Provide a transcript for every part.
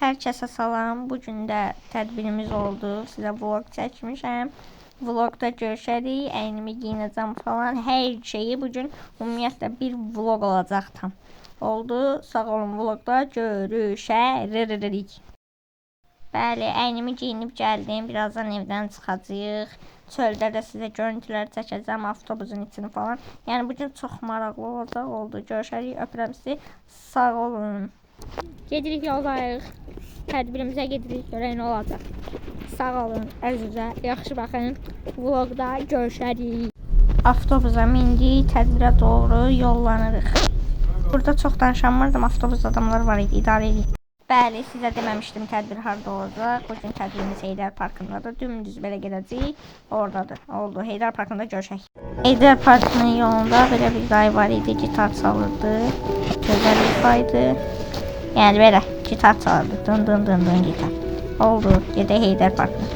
Hər kəsə salam. Bu gün də tədbirimiz oldu. Sizə vlog çəkmişəm. Vlogda görüşərik. Əynimi giyinəcəm falan. Hər şeyi bugün ümumiyyətlə bir vlog olacaq tam. Oldu. Sağ olun, vlogda görüşərik. Bəli, əynimi giyinib gəldim. Birazdan evdən çıxacağıq. Çöldə də sizə görüntülər çəkəcəm, avtobusun içini falan. Yəni bugün çox maraqlı olacaq. Oldu. Görüşərik. Öpürəm sizi. Sağ olun. Gedirik, yoldayıq. Tədbirimizə gedirik, görək nə olacaq. Sağ olun, əzizə. Yaxşı baxın. Vlogda görüşərik. Avtobusa mindik, tədbirə doğru yollanırıq. Burada çox danışanmırdım, avtobus adamlar var idi, idarə edik. Bəli, sizə deməmişdim tədbir harada olacaq. Bugün tədbirimiz Heydər Parkındadır. Dümdüz belə gedəcəyik. Oradadır. Oldu. Heydər Parkında görüşək. Heydər Parkının yolunda belə bir dayı var idi. Gitar çalırdı. Gözəl ifaydı. Yəni belə gitar çalırdı. Dın dın dın dın gitar. Oldu. Gedək Heydər Parkına.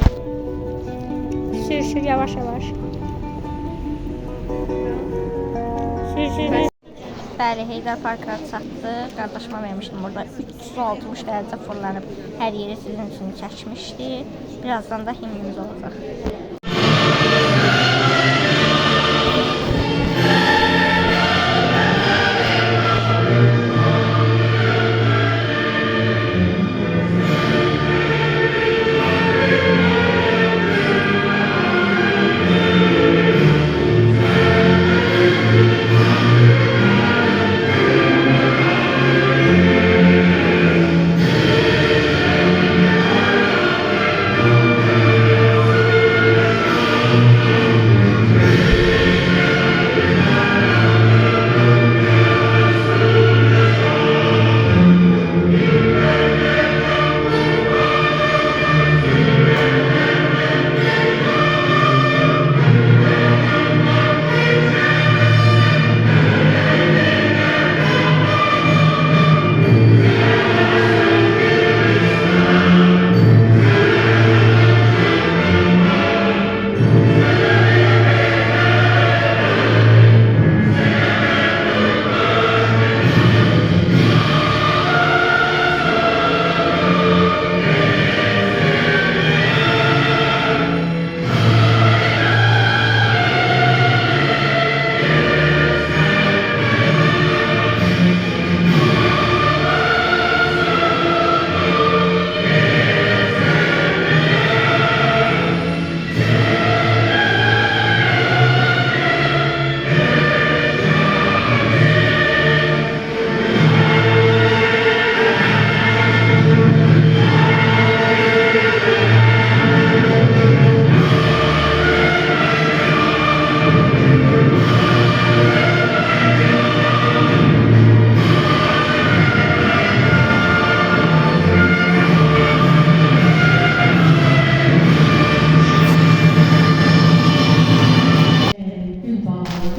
Sür yavaş yavaş. Sür. Bəli, Heydər Parkına çatdıq. Qardaşıma vermişdim burada. 360 dərəcə fırlanıb hər yeri sizin üçün çəkmişdi. Birazdan da himnimiz olacaq.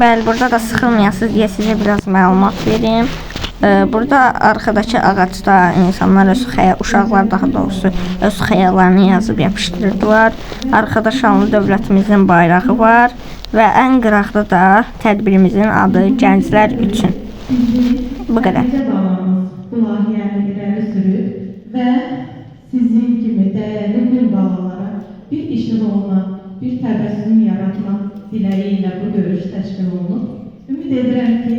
Bəli, burada da sıxılmayasınız deyə sizə biraz məlumat verim. Burada arxadakı ağacda insanlar uşaqlar daha doğrusu öz xəyallarını yazıb yapışdırdılar. Arxada şanlı dövlətimizin bayrağı var və ən qıraqda da tədbirimizin adı Gənclər üçün. Bu qədər. Bu layihəni irəli sürüb və sizin kimi dəyərli gün balalara bir işin olma, bir təbəssüm yaratma diləyi ilə bu görüş təşkil olunub. Ümid edirəm ki,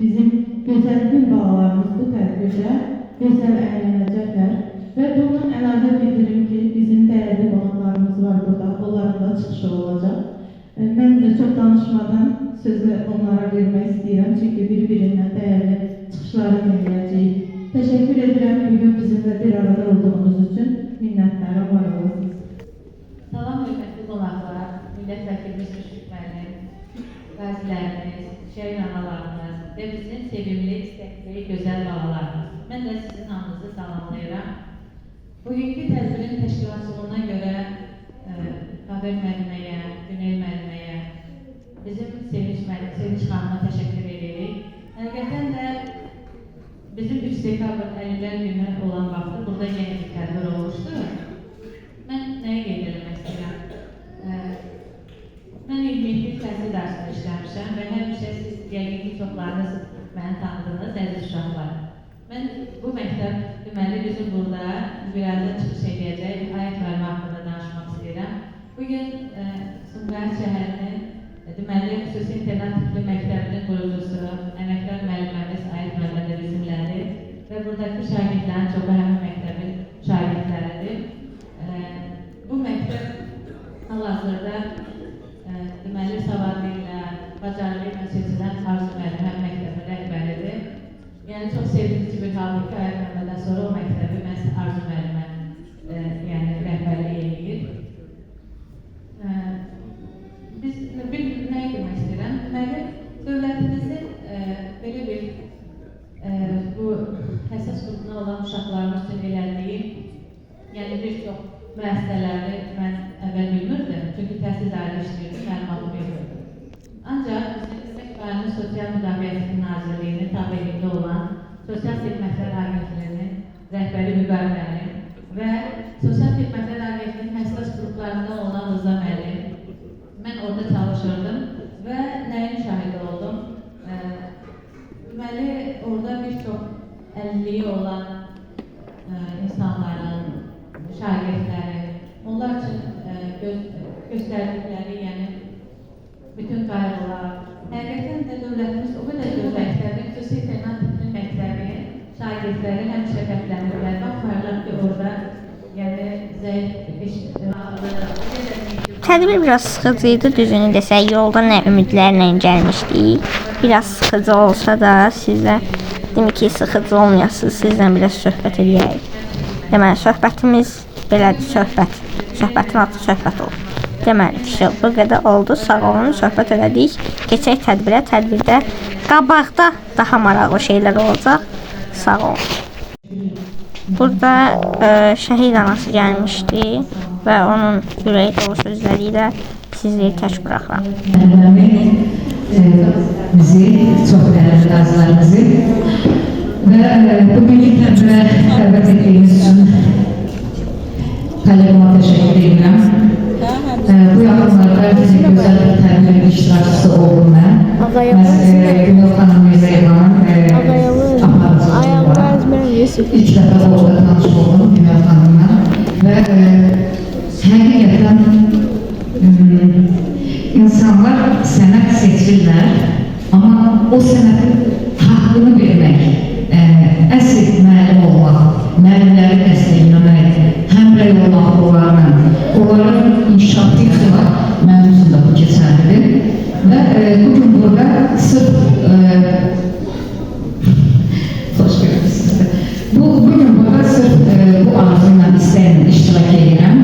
bizim gözəl gün balalarımız bu tədbirdə gözəl əylənəcəklər və bundan əlavə bildirim ki, bizim dəyərli qonaqlarımız var burada, onların da çıxışı olacaq. Mən də çox danışmadan sözü onlara vermək istəyirəm, çünki bir-birindən dəyərli çıxışları dinləyəcəyik. Təşəkkür edirəm bugün bizimlə bir arada olduğunuz üçün, minnətlərə var olasınız. Salam hörmətli qonaqlar, millət vəkilimiz Müşfiq müəllim, qazilərimiz, şəhid analarımız və bizim sevimli, istəkli, gözəl balalarımız. Mən də sizin hamınızı salamlayıram. Bugünkü tədbirin təşkilatçılığına görə Qadir müəlliməyə, Günel müəlliməyə, bizim Sevinç xanıma təşəkkür edirik. Həqiqətən də bizim 3 dekabr əlillər günü olan vaxtı burada yeni bir tədbir olmuşdu. Mən nəyə qeyd eləmək istəyirəm? Mən 22 təhsil dərsində işləmişəm və həmişə siz yəqin ki, çoxlarınız məni tanıdınız, əziz uşaqlar. Mən bu məktəb deməli bizim burada birazdan çıxış edəcək ayət müəllimi haqqında danışmaq istəyirəm. Bugün Sumqayıt şəhərinin deməli xüsusi internat tipli məktəbinin qurucusu, əməkdar müəlliməmiz Ayət müəllimə bizimlədir və buradakı şagirdlərin çoxu həmin məktəbin şagirdləridir. Bu məktəb hal-hazırda deməli savadlı ilə, bacarığı ilə seçilən Arzu müəllim həmin məktəbin rəhbəridir. Yəni çox sevindirici bir haldır ki, Ayət müəllimdən sonra o məktəbi məhz Arzu müəllimə yəni rəhbərlik edir. Biz nə demək istəyirəm? Deməli, dövlətimizin belə bir bu həssas qrupuna olan uşaqlarımız üçün elədiyi, yəni bir çox müəssisələri mən əvvəl bilmirdim, çünki təhsil dairə işləyirdim, mənim adım yoxdur. Ancaq bizim Emək və Əhalinin Sosial Müdafiəsi Nazirliyinin tabeliyində olan Sosial Xidmətlər Agentliyinin rəhbəri Müqar müəllim və Sosial Xidmətlər Agentliyinin həssas qruplarında olan Rıza müəllim. Mən orada çalışırdım və nəyin şahidi oldum? Deməli, orada bir çox əlilliyi olan insanların, şagirdləri, onlar üçün göstərdikləri, yəni bütün qayğılar. Həqiqətən də dövlətimiz o qədər gözləkləri, xüsusi internat tipli məktəbi, şagirdləri həmişə fərqləndirlər. Baxmayaraq ki, orada yəni zəif Tədbir biraz sıxıcı idi, düzünü desək, yolda nə ümidlərlə gəlmişdik. Biraz sıxıcı olsa da sizə demək ki, sıxıcı olmayasınız, sizlə biraz söhbət edəyək. Deməli, söhbətimiz belədir, söhbətin adı söhbət oldu. Deməli, bu qədər oldu, sağ olun, söhbət elədik. Keçək tədbirə, tədbirdə qabaqda daha maraqlı şeylər olacaq, sağ olun. Burada şəhid anası gəlmişdi və onun ürək dolu sözləri ilə sizi tək buraxıram. Bizi, çox dəyərli qazilərimizi və bugünkü tədbirə dəvət etdiyimiz üçün Talibuma təşəkkür edirəm. Bu yaxınlarda bizim gözəl bir tədbirin iştirakçısı oldum mən. Günel xanım Mirzəyevanın aparıcılığı var. İlk dəfə orada tanış oldum Günel xanımla və həqiqətən insanlar sənət seçirlər, amma o sənətin haqqını vermək, əsl müəllim olmaq, müəllimləri dəstəkləmək, həmrəy olmaq onların inkişafı ilə mənim üçün də bu keçərlidir. Və bugün burada sırf bugün burada sırf bu arzuyla istəyimlə iştirak edirəm.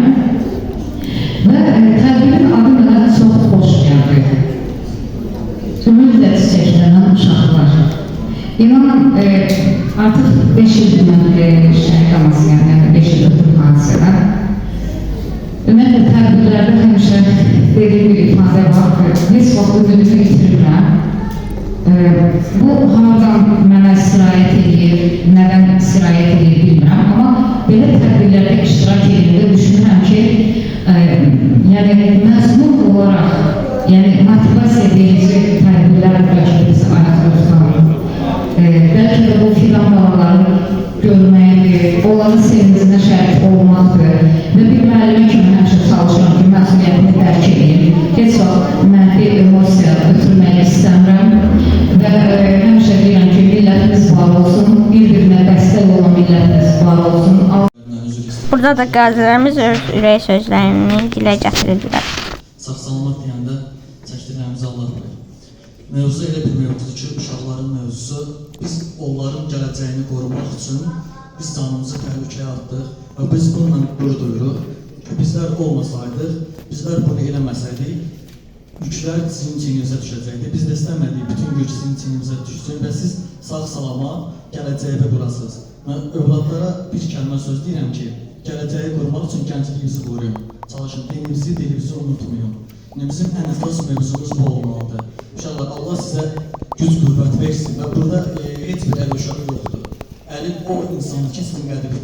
Və tədbirin adı mənə çox xoş gəldi. Ümidlə çiçəklənən uşaqlar. İnanın, artıq 5 ildir mən şəhid anasıyam, yəni 5 il ötürüm hadisədən. Ümumiyyətlə, tədbirlərdə həmişə dediğim bir ifadə var ki, heç vaxt ümidimi itirirəm. Bu hardan mənə sirayət edir, nədən sirayət edir bilmirəm, amma belə tədbirlərdə iştirak edildə düşünürəm ki, yəni məzmun olaraq, yəni motivasiya verici tədbirlər bəlkə bizi ayaqda tutar. Bəlkə də bu filan balaları görməkdir, onların sevincinə şərik olmaqdır və bir müəllimi kimi həmişə çalışıram ki, məsuliyyətini dərk edeyim. Heç vaxt mənfi emosiya ötürmək istəmirəm və həmişə deyirəm ki, millətimiz var olsun, bir-birinə dəstək olan millətimiz var olsun. Burada da qazilərimiz öz ürək sözlərini dilə gətirirlər. Sağ-salamat deyəndə çəkdirlərimizi Allah bilir. Mövzu elə bir mövzudur ki, uşaqların mövzusu. Biz onların gələcəyini qorumaq üçün biz canımızı təhlükəyə atdıq və biz bununla qürur duyuruq ki, bizlər olmasaydıq, bizlər bunu eləməsəydik, yüklər sizin çiynimizə düşəcəkdir. Biz də istəmədik, bütün yük sizin çiynimizə düşsün və siz sağ-salamat gələcəyə qurasınız. Mən övladlara bir kəlmə söz deyirəm ki, gələcəyi qurmaq üçün gəncliyimizi qoruyun. Çalışın, dilimizi, dilimizi unutmayın. Bizim ən əsas mövzumuz bu olmalıdır. İnşallah Allah sizə güc qüvvət versin və burada heç bir əl uşağı yoxdur. Əli o insanı ki, sizin qədri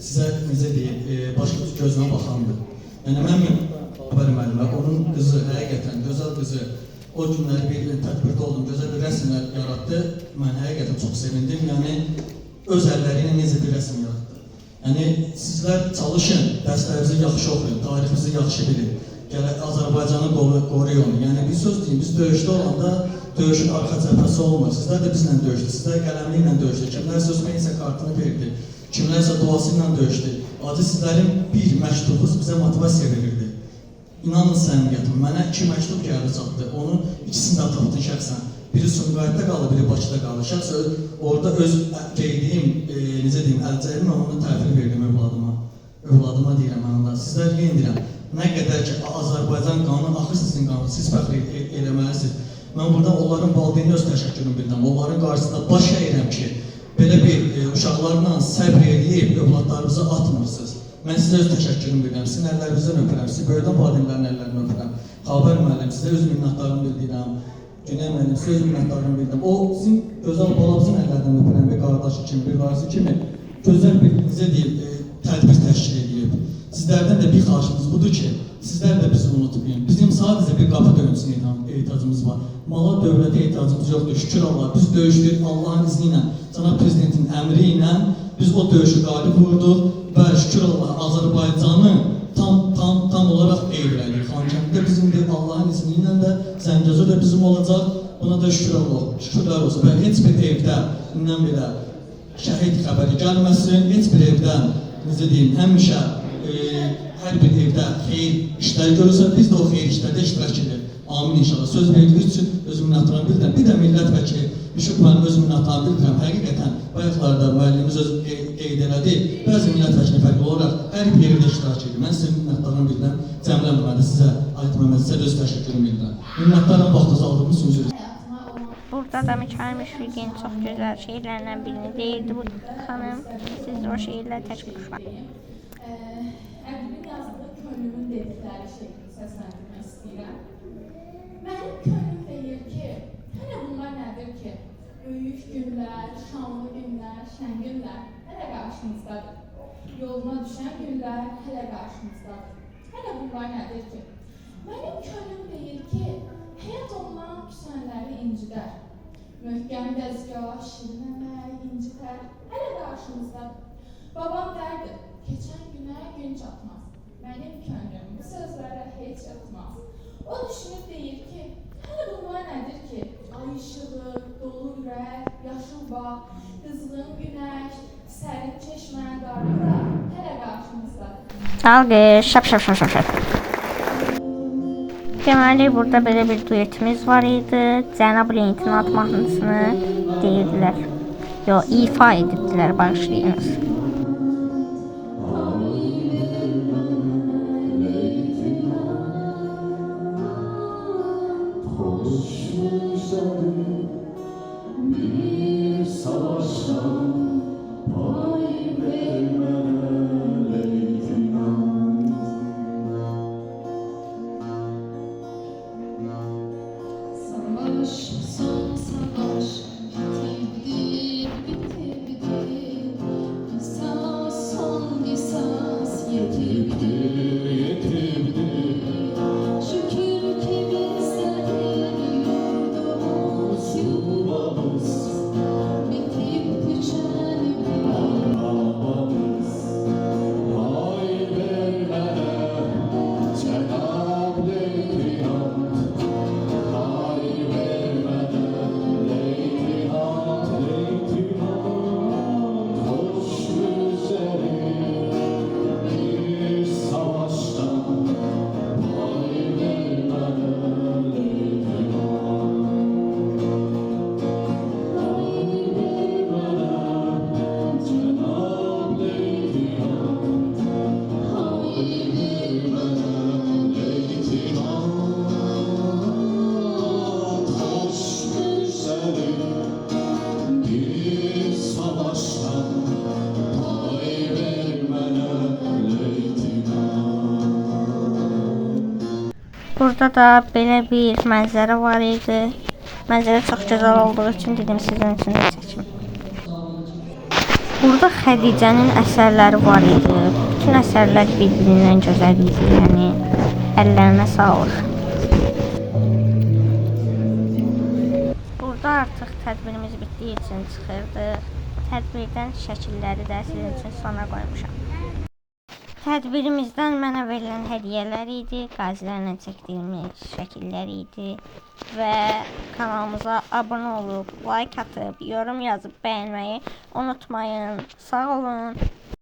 sizə necə deyil, başqa gözünə baxandır. Yəni, mən Xəbər müəllimə, onun qızı, həqiqətən gözəl qızı, o günləri bir tədbirdə oldum, gözəl bir rəsmlər yaratdı. Mən həqiqətən çox sevindim. Yəni, öz əlləri ilə necə bir rəsm yaratdı. Yəni sizlər çalışın, dərslərinizi yaxşı oxuyun, tarixinizi yaxşı bilin. Gələk Azərbaycanı qoruyun. Yəni bir söz deyim, biz döyüşdə olanda döyüşün arxa cəbhəsi olmur. Sizlər də bizlə döyüşdü, sizlər qələmli ilə döyüşdü. Kimlərsə öz pensiya kartını verdi, kimlərsə duası ilə döyüşdü. Acı sizlərin bir məktubunuz bizə motivasiya verirdi. İnanın səmiyyətim, mənə 2 məktub gəldi çatdı. Onun ikisini də tapdı şəxsən. Biri Sumqayıtda qaldı, biri Bakıda qaldı. Şəxsən orada öz qeydiyim, necə deyim, əlcəyimi onu təhvil verdim övladıma. Övladıma deyirəm mən onda. Sizlər yeyin deyirəm. Nə qədər ki, Azərbaycan qanunu, axı sizin qanunu, siz fəxr eləməlisiniz. Mən burada onların valideyni öz təşəkkürümü bildirəm. Onların qarşısında baş əyirəm ki, belə bir uşaqlarla səbr edib, övladlarınızı atmırsınız. Mən sizə öz təşəkkürümü bildirəm. Sizin əllərinizdən öpürəm, sizi böyüdən valideynlərin əllərindən öpürəm. Xavər müəllim, sizə öz minnətlarımı bildirəm. Güney müəllim, sizə öz minnətlarımı bildirəm. O, sizin gözəl balamızın əllərindən öpürəm, bir qardaşı kimi, bir varisi kimi gözəl bir, necə deyim, tədbir təşkil edib. Sizlərdən də bir xahişimiz budur ki, sizlər də bizi unutmayın. Bizim sadəcə bir qapı döyüntüsünə ehtiyacımız var. Mala, dövlətə ehtiyacımız yoxdur. Şükür Allah, biz döyüşdük Allahın izni ilə, cənab prezidentin əmri ilə biz o döyüşü qalib vurduq və şükür Allah Azərbaycanı tam olaraq eğlədik. Xankəndidə bizimdir, Allahın izni ilə də Zəngəzur da bizim olacaq. Buna da şükürlər olsun. Və heç bir evdə indən belə şəhid xəbəri gəlməsin, heç bir evdən, necə deyim, həmişə hər bir evdə xeyir işlər görürsə, biz də o xeyir işlərdə iştirak edir. Amin inşallah. Söz verdiyiniz üçün öz minnətlarımı bildirəm. Bir də millət vəkili Müşfiq müəllim öz minnətlarımı bildirəm. Həqiqətən bayaqlarda müəllimimiz öz qeyd elədi. Bəzi millət vəkili fərqli olaraq hər bir yerdə iştirak edir. Mən sizin minnətlarımı bildirəm. Cəmilə müəllimə sizə, Ayət Məmməd sizə də öz təşəkkürümü bildirəm. Minnətlərlə vaxtınızı aldığınız üçün üzr istəyirəm. Burada da Mikail Müşfiqin çox gözəl şeirlərindən birini deyirdi bu xanım. Siz o şeirlə təşkil var. Ədibin yazdığı könlümün dedikləri şeklini səsləndirmək istəyirəm. Mənim könlüm deyir ki, hələ bunlar nədir ki? Böyük günlər, şanlı günlər, şən günlər hələ qarşımızdadır. Yoluna düşən günlər hələ qarşımızdadır. Hələ bunlar nədir ki? Mənim könlüm deyir ki, həyat ondan küsənləri incidər. Möhkəm dəzgah, şirin əməl, incitər, hələ qarşımızdadır. Babam dərdi, keçən günə gün çatmaz. Mənim könlüm bu sözlərə heç yatmaz. O düşünüb deyir ki, hələ bunlar nədir ki? Ay işığı, dolu ürək, yaşıl bağ, qızğın günəş, sərin çeşmə, qarlıra hələ qarşımızdadır. Alqış, şap. Deməli, burada belə bir duetimiz var idi. Cənab Leytinat mahnısını deyirdilər. Yox, ifa edirdilər, bağışlayınız. Burada da belə bir mənzərə var idi. Mənzərə çox gözəl olduğu üçün dedim sizin üçün də çəkim. Burada Xədicənin əsərləri var idi. Bütün əsərlər bir-birindən gözəl idi. Yəni əllərinə sağlıq. Burada artıq tədbirimiz bitdiyi üçün çıxırdıq. tədbirdən şəkilləri də sizin üçün sona qoymuşam. Tədbirimizdən mənə verilən hədiyyələr idi, qazilərlə çəkdiyimiz şəkillər idi və kanalımıza abunə olub, like atıb, yorum yazıb bəyənməyi unutmayın. Sağ olun.